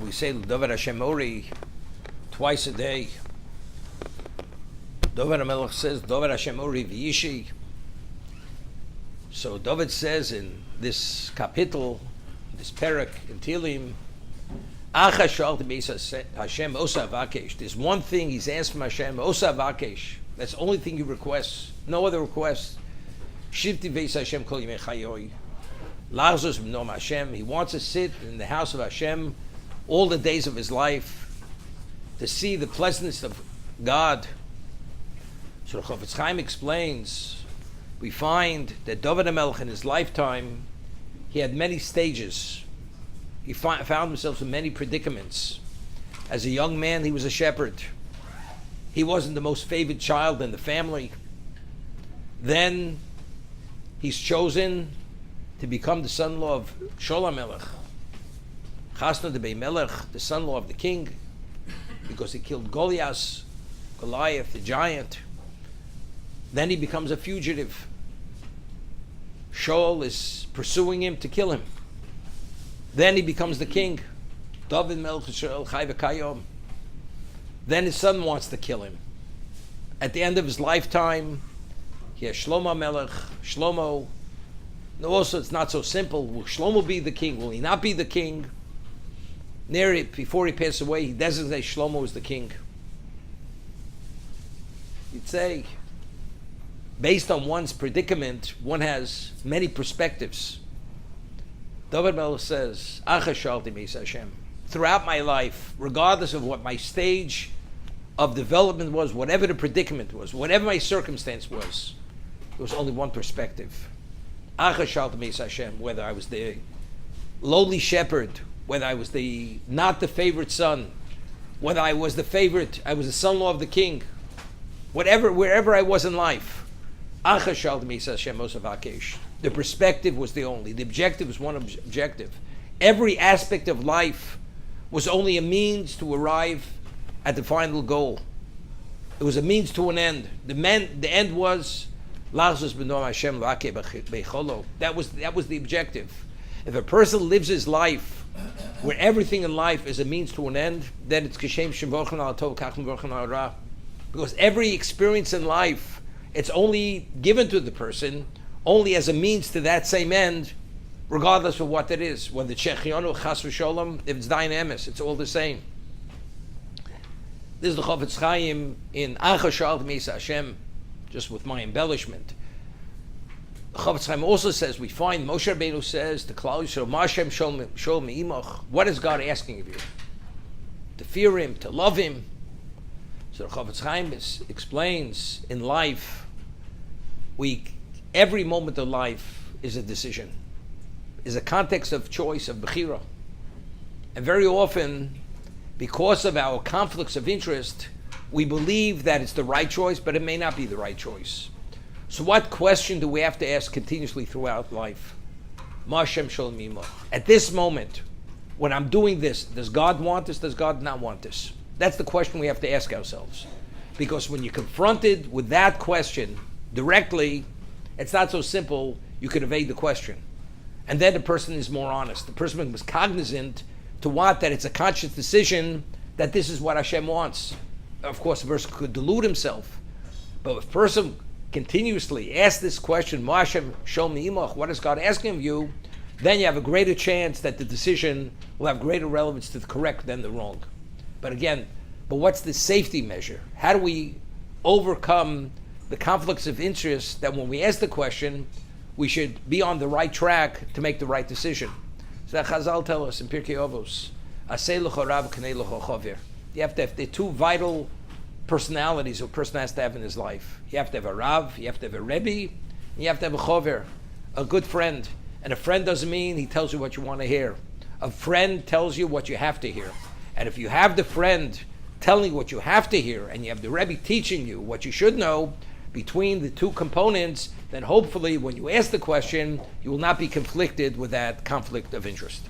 We say David Hashem Ori twice a day. David HaMelech says David Hashem Ori V'yishi. So David says in this kapitel, this parak in Tehillim, Acha shalti beis Hashem osa vakesh. There's one thing he's asked from Hashem, osa vakesh. That's the only thing he requests. No other request. Shivti beis Hashem kol yimei chayoy. Lazarus v'nom Hashem. He wants to sit in the house of Hashem all the days of his life, to see the pleasantness of God. So the Chofetz Chaim explains, we find that David HaMelech in his lifetime, he had many stages. He found himself in many predicaments. As a young man, he was a shepherd. He wasn't the most favored child in the family. Then he's chosen to become the son-in-law of Shaul HaMelech, Chasna de Bei Melech, the son-in-law of the king, because he killed Goliath, the giant. Then he becomes a fugitive. Shaul is pursuing him to kill him. Then he becomes the king. David Melech Yisrael Chai V'Kayom. Then his son wants to kill him. At the end of his lifetime, he has Shlomo Melech. Shlomo. No, also, it's not so simple. Will Shlomo be the king? Will he not be the king? Before he passed away, he designates Shlomo as the king. You'd say, based on one's predicament, one has many perspectives. David Melech says, Acha shalti beis Hashem. Throughout my life, regardless of what my stage of development was, whatever the predicament was, whatever my circumstance was, there was only one perspective. Acha shalti beis Hashem, whether I was the lowly shepherd, whether I was not the favorite son, whether I was the favorite, I was the son-in-law of the king, wherever I was in life. Acha shalti beis Hashem osa vakesh. The perspective was the objective was one objective. Every aspect of life was only a means to arrive at the final goal. It was a means to an end. The end was Lazarus b'nom Hashem v'akeh b'cholo. That was the objective. If a person lives his life where everything in life is a means to an end, then it's Kishem Shem Vorchen Al Tov Kach Vorchen Al Ra. Because every experience in life, it's only given to the person only as a means to that same end, regardless of what it is. Whether it's Shechionu, Chas V'Sholom, if it's Dayan Emes, it's all the same. This is the Chofetz Chaim in Acha Shalti Beis Hashem, just with my embellishment. The Chofetz Chaim also says, we find Moshe Rabbeinu says to Klal Yisrael, Ma Hashem Shol Me'imach. What is God asking of you? To fear Him, to love Him. So the Chofetz Chaim explains, in life, every moment of life is a decision, is a context of choice, of bechira. And very often, because of our conflicts of interest, we believe that it's the right choice, but it may not be the right choice. So what question do we have to ask continuously throughout life? Ma Hashem Shol Me'imach. At this moment, when I'm doing this, does God want this? Does God not want this? That's the question we have to ask ourselves. Because when you're confronted with that question directly, it's not so simple, you could evade the question. And then the person is more honest. The person becomes cognizant to what? That it's a conscious decision that this is what Hashem wants. Of course, the person could delude himself. But if a person continuously asks this question, Ma Hashem Shol Me'imach, what is God asking of you? Then you have a greater chance that the decision will have greater relevance to the correct than the wrong. But what's the safety measure? How do we overcome the conflicts of interest that when we ask the question, we should be on the right track to make the right decision? So that Chazal tell us in Pirkei Avos, Aseh l'cho rav k'nei l'cho chover. You have to have the two vital personalities a person has to have in his life. You have to have a Rav, you have to have a Rebbe, and you have to have a Chover, a good friend. And a friend doesn't mean he tells you what you want to hear. A friend tells you what you have to hear. And if you have the friend telling you what you have to hear, and you have the Rebbe teaching you what you should know, between the two components, then hopefully when you ask the question, you will not be conflicted with that conflict of interest.